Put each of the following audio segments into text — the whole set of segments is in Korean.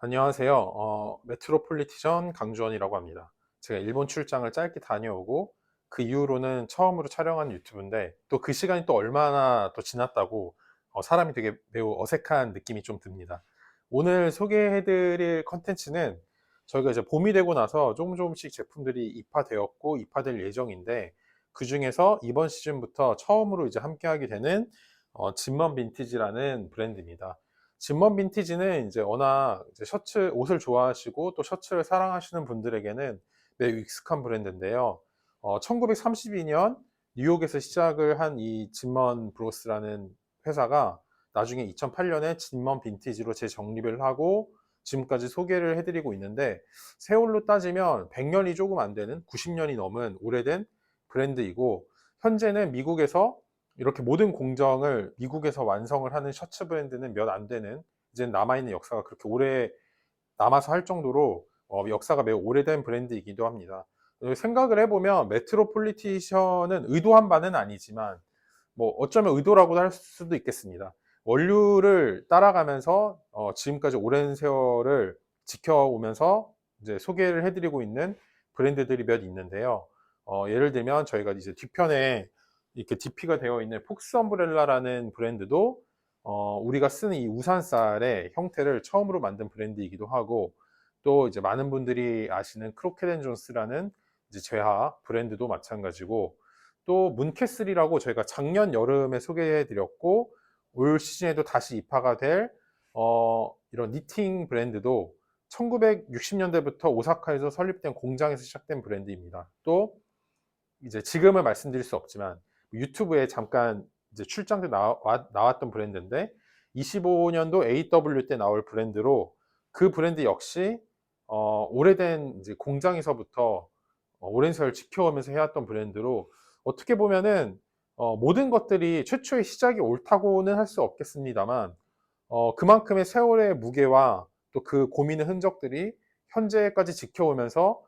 안녕하세요. 메트로폴리티전 강주원이라고 합니다. 제가 일본 출장을 짧게 다녀오고 그 이후로는 처음으로 촬영한 유튜브인데 또 그 시간이 또 얼마나 또 지났다고 사람이 되게 매우 어색한 느낌이 좀 듭니다. 오늘 소개해드릴 컨텐츠는 저희가 이제 봄이 되고 나서 조금씩 제품들이 입하되었고 입하될 예정인데 그 중에서 이번 시즌부터 처음으로 이제 함께하게 되는 진먼 빈티지라는 브랜드입니다. 진먼 빈티지는 이제 워낙 이제 셔츠, 옷을 좋아하시고 또 셔츠를 사랑하시는 분들에게는 매우 익숙한 브랜드인데요. 1932년 뉴욕에서 시작을 한 이 진먼 브로스라는 회사가 나중에 2008년에 진먼 빈티지로 재정립을 하고 지금까지 소개를 해드리고 있는데 세월로 따지면 100년이 조금 안 되는 90년이 넘은 오래된 브랜드이고 현재는 미국에서 이렇게 모든 공정을 미국에서 완성을 하는 셔츠 브랜드는 몇 안 되는 이제 남아있는 역사가 그렇게 오래 남아서 할 정도로 역사가 매우 오래된 브랜드이기도 합니다. 생각을 해보면 메트로폴리티션은 의도한 바는 아니지만 뭐 어쩌면 의도라고도 할 수도 있겠습니다. 원류를 따라가면서 지금까지 오랜 세월을 지켜오면서 이제 소개를 해드리고 있는 브랜드들이 몇 있는데요. 예를 들면 저희가 이제 뒤편에 이렇게 DP가 되어 있는 폭스 엄브렐라라는 브랜드도 우리가 쓰는 이 우산쌀의 형태를 처음으로 만든 브랜드이기도 하고 또 이제 많은 분들이 아시는 크로켓앤존스라는 이제 제화 브랜드도 마찬가지고 또 문캐슬이라고 저희가 작년 여름에 소개해 드렸고 올 시즌에도 다시 입하가 될 이런 니팅 브랜드도 1960년대부터 오사카에서 설립된 공장에서 시작된 브랜드입니다. 또 이제 지금은 말씀드릴 수 없지만 유튜브에 잠깐 이제 출장 때 나왔던 브랜드인데 25년도 AW 때 나올 브랜드로 그 브랜드 역시 오래된 이제 공장에서부터 오랜 세월 지켜오면서 해왔던 브랜드로 어떻게 보면은 모든 것들이 최초의 시작이 옳다고는 할 수 없겠습니다만 그만큼의 세월의 무게와 또 그 고민의 흔적들이 현재까지 지켜오면서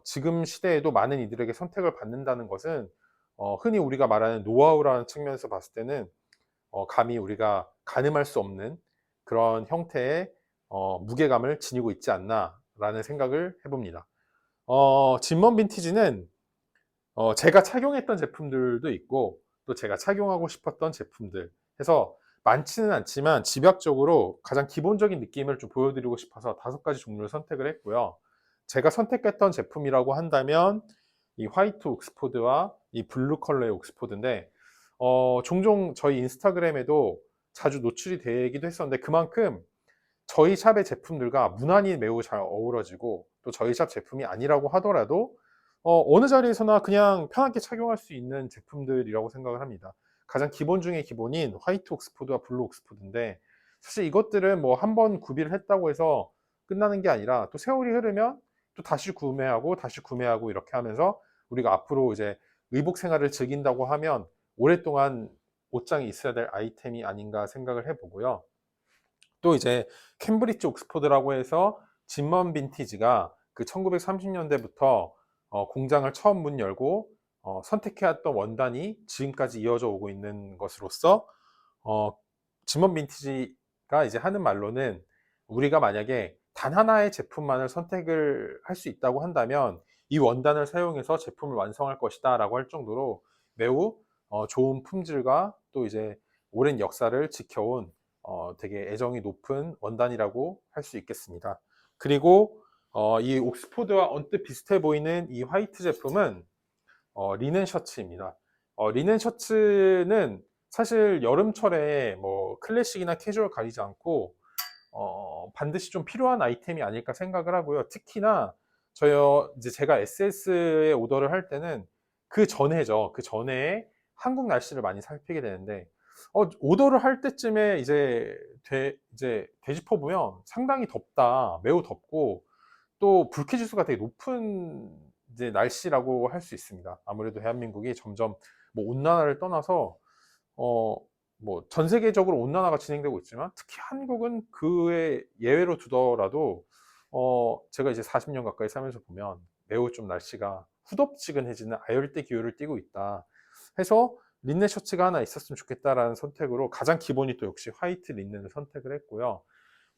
지금 시대에도 많은 이들에게 선택을 받는다는 것은 흔히 우리가 말하는 노하우라는 측면에서 봤을 때는 감히 우리가 가늠할 수 없는 그런 형태의 무게감을 지니고 있지 않나라는 생각을 해봅니다. 진먼 빈티지는 제가 착용했던 제품들도 있고 또 제가 착용하고 싶었던 제품들 해서 많지는 않지만 집약적으로 가장 기본적인 느낌을 좀 보여드리고 싶어서 5가지 종류를 선택을 했고요. 제가 선택했던 제품이라고 한다면 이 화이트 옥스포드와 이 블루 컬러의 옥스포드인데 종종 저희 인스타그램에도 자주 노출이 되기도 했었는데 그만큼 저희 샵의 제품들과 무난히 매우 잘 어우러지고 또 저희 샵 제품이 아니라고 하더라도 어느 자리에서나 그냥 편하게 착용할 수 있는 제품들이라고 생각을 합니다. 가장 기본 중의 기본인 화이트 옥스포드와 블루 옥스포드인데 사실 이것들은 뭐 한 번 구비를 했다고 해서 끝나는 게 아니라 또 세월이 흐르면 또 다시 구매하고 이렇게 하면서 우리가 앞으로 이제 의복 생활을 즐긴다고 하면 오랫동안 옷장에 있어야 될 아이템이 아닌가 생각을 해보고요. 또 이제 캠브리지 옥스포드라고 해서 진먼 빈티지가 그 1930년대부터 공장을 처음 문 열고 선택해왔던 원단이 지금까지 이어져 오고 있는 것으로서 어, 진먼 빈티지가 이제 하는 말로는 우리가 만약에 단 하나의 제품만을 선택을 할 수 있다고 한다면 이 원단을 사용해서 제품을 완성할 것이다 라고 할 정도로 매우 좋은 품질과 또 이제 오랜 역사를 지켜온 되게 애정이 높은 원단이라고 할 수 있겠습니다. 그리고 이 옥스포드와 언뜻 비슷해 보이는 이 화이트 제품은 리넨 셔츠입니다. 리넨 셔츠는 사실 여름철에 뭐 클래식이나 캐주얼 가리지 않고 반드시 좀 필요한 아이템이 아닐까 생각을 하고요. 특히나 이제 제가 SS에 오더를 할 때는 그 전에죠. 그 전에 한국 날씨를 많이 살피게 되는데 오더를 할 때쯤에 이제 되짚어 보면 상당히 덥다, 매우 덥고 또 불쾌지수가 되게 높은 이제 날씨라고 할 수 있습니다. 아무래도 대한민국이 점점 뭐 온난화를 떠나서 어, 뭐 전 세계적으로 온난화가 진행되고 있지만 특히 한국은 그에 예외로 두더라도 제가 이제 40년 가까이 살면서 보면 매우 좀 날씨가 후덥지근해지는 아열대 기후를 띠고 있다 해서 린넨 셔츠가 하나 있었으면 좋겠다라는 선택으로 가장 기본이 또 역시 화이트 린넨을 선택을 했고요.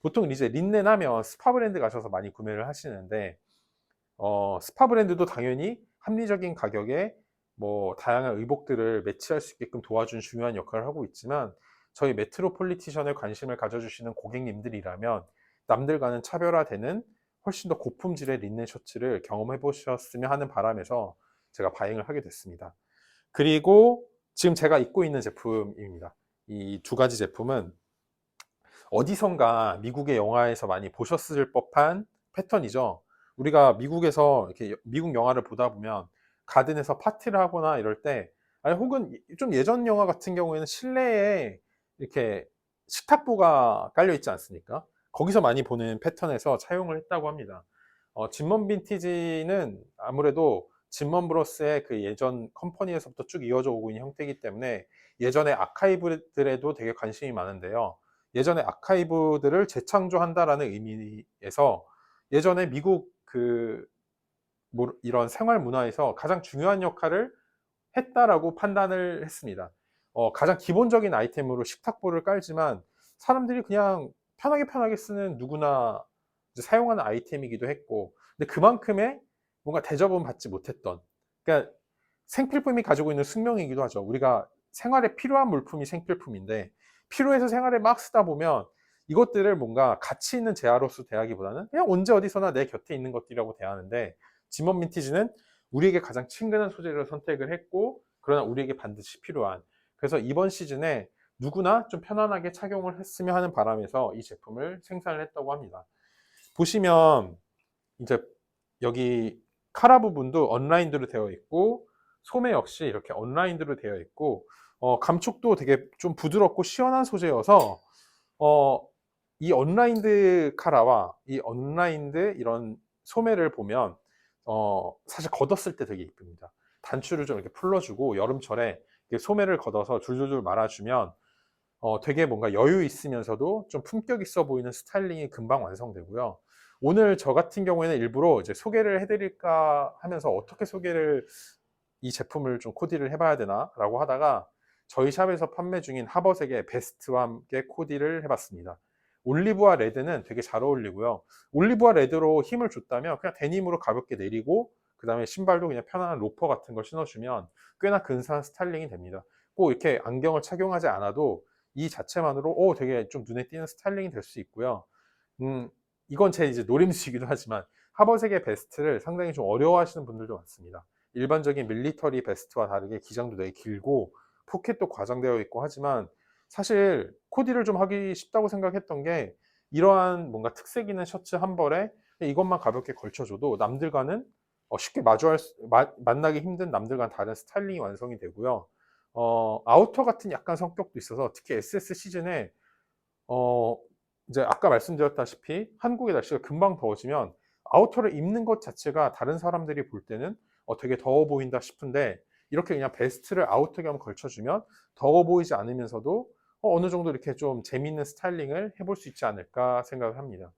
보통 이제 린넨하면 스파 브랜드 가셔서 많이 구매를 하시는데 스파 브랜드도 당연히 합리적인 가격에 뭐 다양한 의복들을 매치할 수 있게끔 도와준 중요한 역할을 하고 있지만 저희 메트로폴리티션에 관심을 가져주시는 고객님들이라면 남들과는 차별화되는 훨씬 더 고품질의 린넨 셔츠를 경험해 보셨으면 하는 바람에서 제가 바잉을 하게 됐습니다. 그리고 지금 제가 입고 있는 제품입니다. 이 두 가지 제품은 어디선가 미국의 영화에서 많이 보셨을 법한 패턴이죠. 우리가 미국에서 이렇게 미국 영화를 보다 보면 가든에서 파티를 하거나 이럴 때, 아니 혹은 좀 예전 영화 같은 경우에는 실내에 이렇게 식탁보가 깔려 있지 않습니까? 거기서 많이 보는 패턴에서 차용을 했다고 합니다. 진먼 빈티지는 아무래도 진먼 브로스의 그 예전 컴퍼니에서부터 쭉 이어져 오고 있는 형태이기 때문에 예전의 아카이브들에도 되게 관심이 많은데요. 예전의 아카이브들을 재창조한다라는 의미에서 예전에 미국 이런 생활 문화에서 가장 중요한 역할을 했다라고 판단을 했습니다. 가장 기본적인 아이템으로 식탁보를 깔지만 사람들이 그냥 편하게 쓰는 누구나 이제 사용하는 아이템이기도 했고, 근데 그만큼의 뭔가 대접은 받지 못했던, 그러니까 생필품이 가지고 있는 숙명이기도 하죠. 우리가 생활에 필요한 물품이 생필품인데 필요해서 생활에 막 쓰다 보면 이것들을 뭔가 가치 있는 재화로서 대하기보다는 그냥 언제 어디서나 내 곁에 있는 것들이라고 대하는데, 지먼 민티지는 우리에게 가장 친근한 소재를 선택을 했고 그러나 우리에게 반드시 필요한, 그래서 이번 시즌에 누구나 좀 편안하게 착용을 했으면 하는 바람에서 이 제품을 생산을 했다고 합니다. 보시면 이제 여기 카라 부분도 언라인드로 되어 있고 소매 역시 이렇게 언라인드로 되어 있고 감촉도 되게 좀 부드럽고 시원한 소재여서 어, 이 언라인드 카라와 이 언라인드 이런 소매를 보면 사실 걷었을 때 되게 이쁩니다. 단추를 좀 이렇게 풀러주고 여름철에 소매를 걷어서 줄줄줄 말아주면 되게 뭔가 여유 있으면서도 좀 품격 있어 보이는 스타일링이 금방 완성되고요. 오늘 저 같은 경우에는 일부러 이제 소개를 해드릴까 하면서 어떻게 소개를 이 제품을 좀 코디를 해봐야 되나 라고 하다가 저희 샵에서 판매 중인 하버색의 베스트와 함께 코디를 해봤습니다. 올리브와 레드는 되게 잘 어울리고요. 올리브와 레드로 힘을 줬다면 그냥 데님으로 가볍게 내리고 그 다음에 신발도 그냥 편안한 로퍼 같은 걸 신어주면 꽤나 근사한 스타일링이 됩니다. 꼭 이렇게 안경을 착용하지 않아도 이 자체만으로 되게 좀 눈에 띄는 스타일링이 될 수 있고요. 이건 제 이제 노림수이기도 하지만 하버색의 베스트를 상당히 좀 어려워하시는 분들도 많습니다. 일반적인 밀리터리 베스트와 다르게 기장도 되게 길고 포켓도 과장되어 있고 하지만 사실 코디를 좀 하기 쉽다고 생각했던 게 이러한 뭔가 특색 있는 셔츠 한 벌에 이것만 가볍게 걸쳐줘도 남들과는 쉽게 만나기 힘든 남들과는 다른 스타일링이 완성이 되고요. 아우터 같은 약간 성격도 있어서 특히 SS 시즌에 어, 이제 아까 말씀드렸다시피 한국의 날씨가 금방 더워지면 아우터를 입는 것 자체가 다른 사람들이 볼 때는 되게 더워 보인다 싶은데 이렇게 그냥 베스트를 아우터 겸 걸쳐주면 더워 보이지 않으면서도 어느 정도 이렇게 좀 재미있는 스타일링을 해볼 수 있지 않을까 생각을 합니다.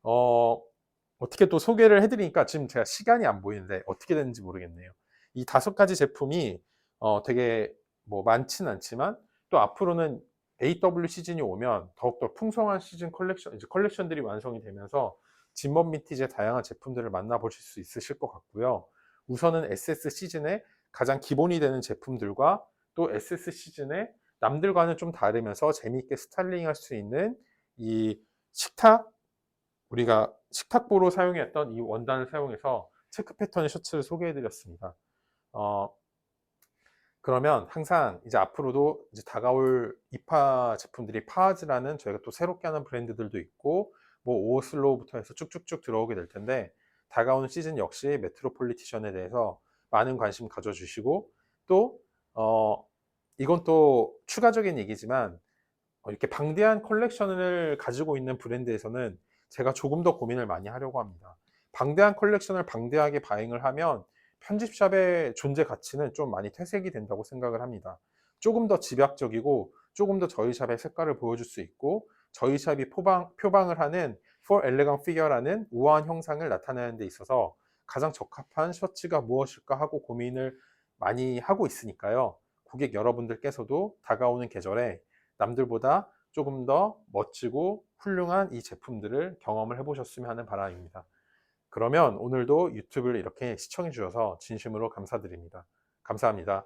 어, 어떻게 또 소개를 해드리니까 지금 제가 시간이 안 보이는데 어떻게 되는지 모르겠네요. 이 다섯 가지 제품이 되게 뭐 많진 않지만 또 앞으로는 AW 시즌이 오면 더욱더 풍성한 시즌 컬렉션, 이제 컬렉션들이 완성이 되면서 진먼 민티지의 다양한 제품들을 만나보실 수 있으실 것 같고요. 우선은 SS 시즌에 가장 기본이 되는 제품들과 또 SS 시즌에 남들과는 좀 다르면서 재미있게 스타일링 할 수 있는 이 식탁, 우리가 식탁보로 사용했던 이 원단을 사용해서 체크 패턴의 셔츠를 소개해 드렸습니다. 어, 그러면 항상 이제 앞으로도 이제 다가올 이파 제품들이 파하즈라는 저희가 또 새롭게 하는 브랜드들도 있고 뭐 오슬로우부터 해서 쭉쭉쭉 들어오게 될 텐데 다가오는 시즌 역시 메트로폴리티션에 대해서 많은 관심 가져주시고 또 이건 또 추가적인 얘기지만 이렇게 방대한 컬렉션을 가지고 있는 브랜드에서는 제가 조금 더 고민을 많이 하려고 합니다. 방대한 컬렉션을 방대하게 바잉을 하면 편집샵의 존재 가치는 좀 많이 퇴색이 된다고 생각을 합니다. 조금 더 집약적이고 조금 더 저희 샵의 색깔을 보여줄 수 있고 저희 샵이 표방을 하는 For Elegant Figure라는 우아한 형상을 나타내는 데 있어서 가장 적합한 셔츠가 무엇일까 하고 고민을 많이 하고 있으니까요. 고객 여러분들께서도 다가오는 계절에 남들보다 조금 더 멋지고 훌륭한 이 제품들을 경험을 해보셨으면 하는 바람입니다. 그러면 오늘도 유튜브를 이렇게 시청해 주셔서 진심으로 감사드립니다. 감사합니다.